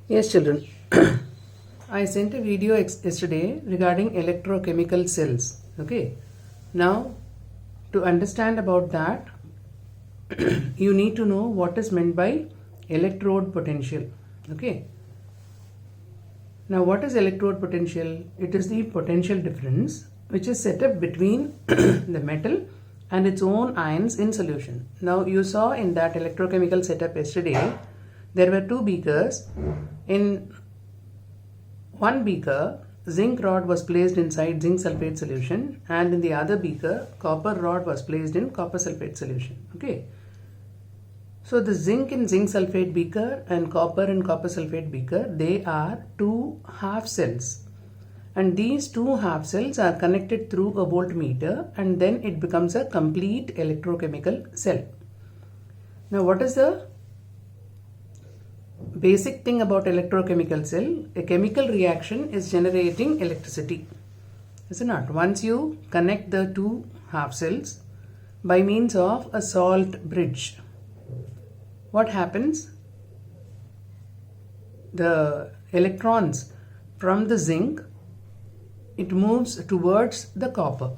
Yes, children. I sent a video yesterday regarding electrochemical cells. Okay. Now, to understand about that, you need to know what is meant by electrode potential. Okay. Now, what is electrode potential? It is the potential difference which is set up between the metal and its own ions in solution. Now, you saw in that electrochemical setup yesterday, there were two beakers. In one beaker, zinc rod was placed inside zinc sulfate solution, and in the other beaker, copper rod was placed in copper sulfate solution. Okay. So the zinc in zinc sulfate beaker and copper in copper sulfate beaker, they are two half cells. And these two half cells are connected through a voltmeter, and then it becomes a complete electrochemical cell. Now, what is the basic thing about electrochemical cell? A chemical reaction is generating electricity, is it not? Once you connect the two half cells by means of a salt bridge, what happens? The electrons from the zinc, it moves towards the copper.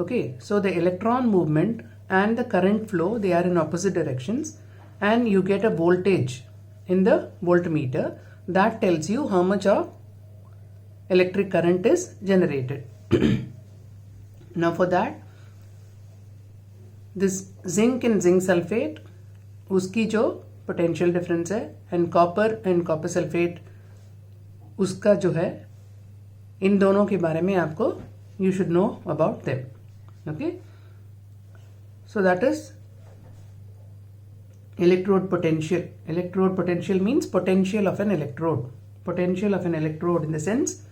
Okay, so the electron movement and the current flow, they are in opposite directions, and you get a voltage in the voltmeter that tells you how much of electric current is generated. Now for that, this zinc and zinc sulfate, उसकी जो potential difference है, and copper sulfate, उसका जो है, इन दोनों के बारे में आपको you should know about them. Okay, so that is electrode potential. Electrode potential means potential of an electrode. Potential of an electrode in the sense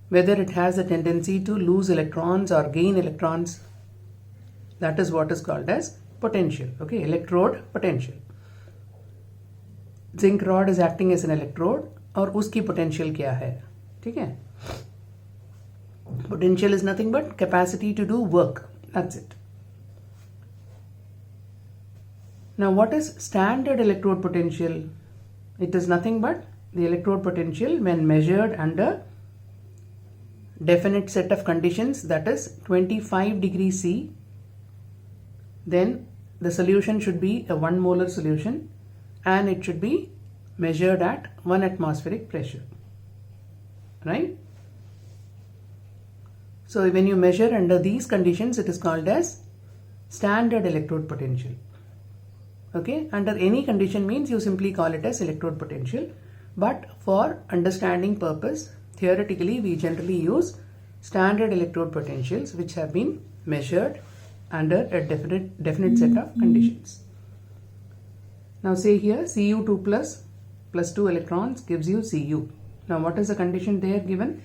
whether it has a tendency to lose electrons or gain electrons. That is what is called as potential. Okay, electrode potential. Zinc rod is acting as an electrode और उसकी potential क्या है? ठीक है? Potential is nothing but capacity to do work. That's it. Now, what is standard electrode potential? It is nothing but the electrode potential when measured under definite set of conditions, that is 25 degrees C. Then the solution should be a 1 molar solution, and it should be measured at 1 atmospheric pressure. Right? So when you measure under these conditions, it is called as standard electrode potential. Okay, under any condition means you simply call it as electrode potential, but for understanding purpose, theoretically we generally use standard electrode potentials which have been measured under a definite set of conditions. Now say here Cu2 plus 2 electrons gives you Cu. Now what is the condition there given?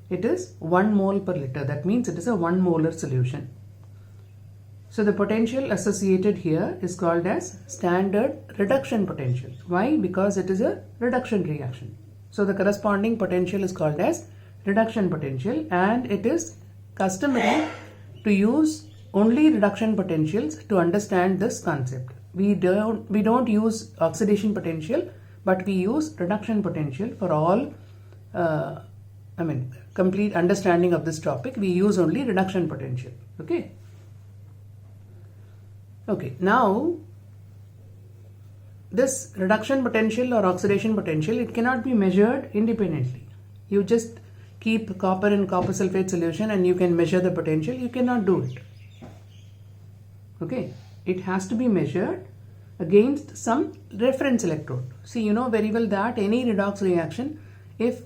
It is 1 mole per liter. That means it is a 1 molar solution. So the potential associated here is called as standard reduction potential. Why? Because it is a reduction reaction. So the corresponding potential is called as reduction potential, and it is customary to use only reduction potentials to understand this concept. We don't use oxidation potential, but we use reduction potential for all complete understanding of this topic. We use only reduction potential. Okay, now this reduction potential or oxidation potential, it cannot be measured independently. You just keep copper in copper sulfate solution and you can measure the potential. You cannot do it. Okay, it has to be measured against some reference electrode. See, you know very well that any redox reaction, if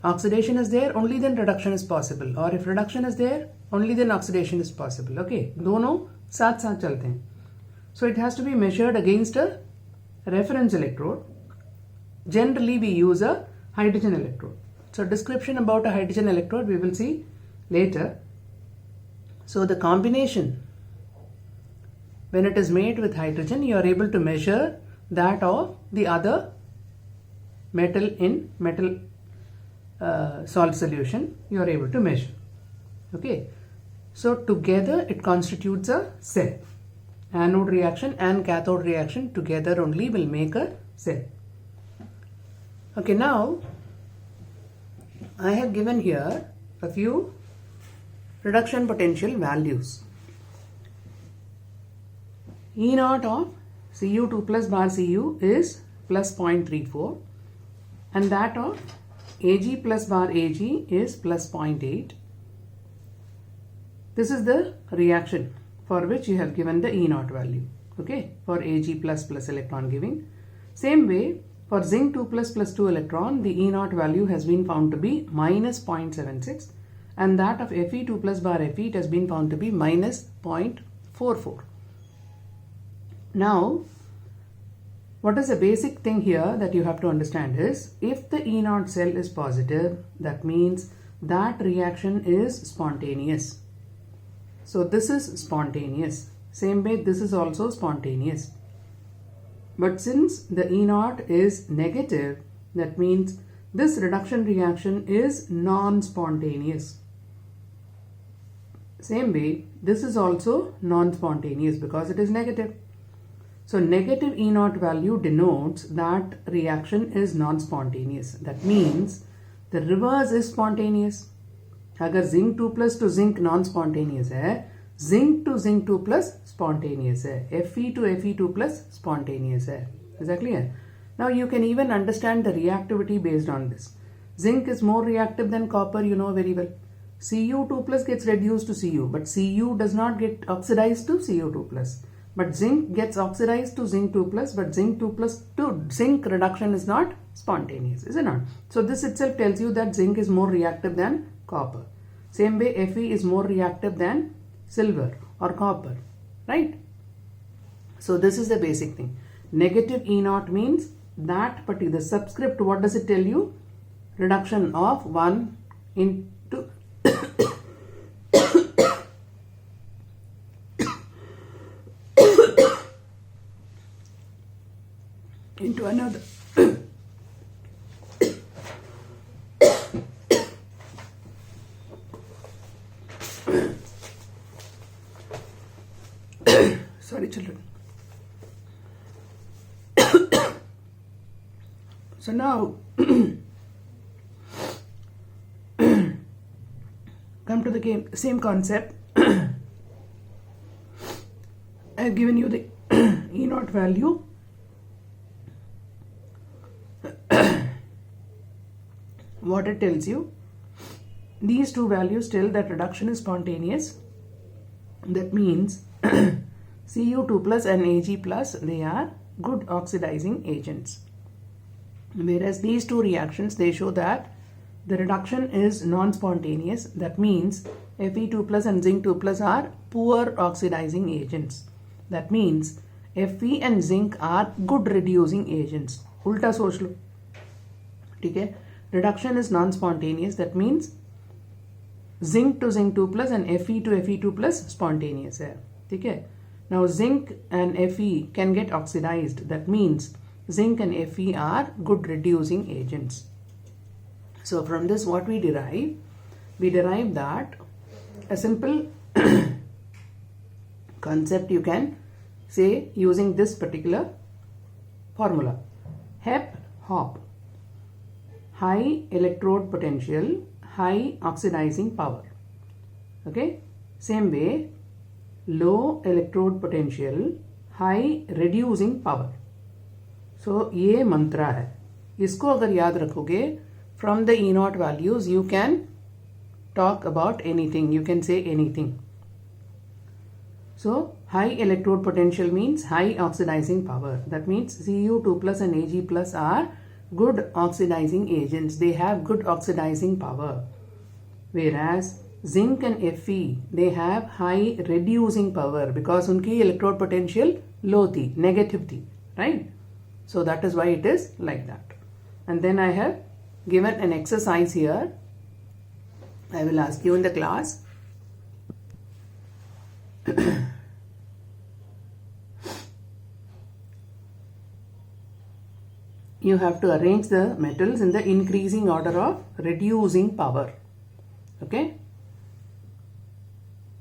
oxidation is there, only then reduction is possible, or if reduction is there, only then oxidation is possible. Okay, दोनों साथ साथ चलते हैं. So it has to be measured against a reference electrode. Generally we use a hydrogen electrode. So description about a hydrogen electrode we will see later. So the combination, when it is made with hydrogen, you are able to measure that of the other metal in metal salt solution. You are able to measure. Okay, so together it constitutes a cell, anode reaction and cathode reaction together only will make a cell. Okay, now I have given here a few reduction potential values. E naught of Cu2 plus bar Cu is plus 0.34 and that of Ag plus bar Ag is plus 0.8. This is the reaction for which you have given the E naught value, okay, for Ag plus plus electron giving. Same way, for zinc 2 plus plus 2 electron, the E naught value has been found to be minus 0.76 and that of Fe2 plus bar Fe it has been found to be minus 0.44. Now, what is the basic thing here that you have to understand is, if the E naught cell is positive, that means that reaction is spontaneous. So this is spontaneous. Same way, this is also spontaneous. But since the E naught is negative, that means this reduction reaction is non-spontaneous. Same way, this is also non-spontaneous because it is negative. So negative E naught value denotes that reaction is non-spontaneous. That means the reverse is spontaneous. अगर zinc 2 plus to zinc non-spontaneous है, zinc to zinc 2 plus spontaneous है, Fe to Fe2 plus spontaneous है. Is that clear? Now you can even understand the reactivity based on this. Zinc is more reactive than copper, you know very well. Cu2 plus gets reduced to Cu, but Cu does not get oxidized to Cu2 plus. But zinc gets oxidized to zinc 2 plus, but zinc 2 plus to zinc reduction is not spontaneous, is it not? So this itself tells you that zinc is more reactive than copper. Same way, Fe is more reactive than silver or copper, right? So this is the basic thing. Negative E naught means that particular subscript, what does it tell you? Reduction of 1 into into another. Sorry, children. So now come to the same concept. I have given you the E naught value. What it tells you, these two values tell that reduction is spontaneous. That means Cu2 plus and Ag plus, they are good oxidizing agents. Whereas these two reactions, they show that the reduction is non-spontaneous. That means Fe2 plus and zinc 2 plus are poor oxidizing agents. That means Fe and zinc are good reducing agents. Ulta सोच लो, ठीक है? Reduction is non-spontaneous. That means zinc to zinc 2 plus and Fe to Fe2 plus spontaneous है, ठीक है? Now zinc and Fe can get oxidized. That means zinc and Fe are good reducing agents. So from this what we derive? We derive that a simple concept you can say using this particular formula. HEP, high electrode potential, high oxidizing power. Okay, same way, low electrode potential, high reducing power. So ये मंत्रा है, इसको अगर याद रखोगे, from the E naught values you can talk about anything, you can say anything. So high electrode potential means high oxidizing power. That means Cu2 plus and Ag plus are good oxidizing agents. They have good oxidizing power. Whereas zinc and Fe, they have high reducing power because उनकी electrode potential low थी, negative थी, right? So that is why it is like that. And then I have given an exercise here. I will ask you in the class. You have to arrange the metals in the increasing order of reducing power. Okay.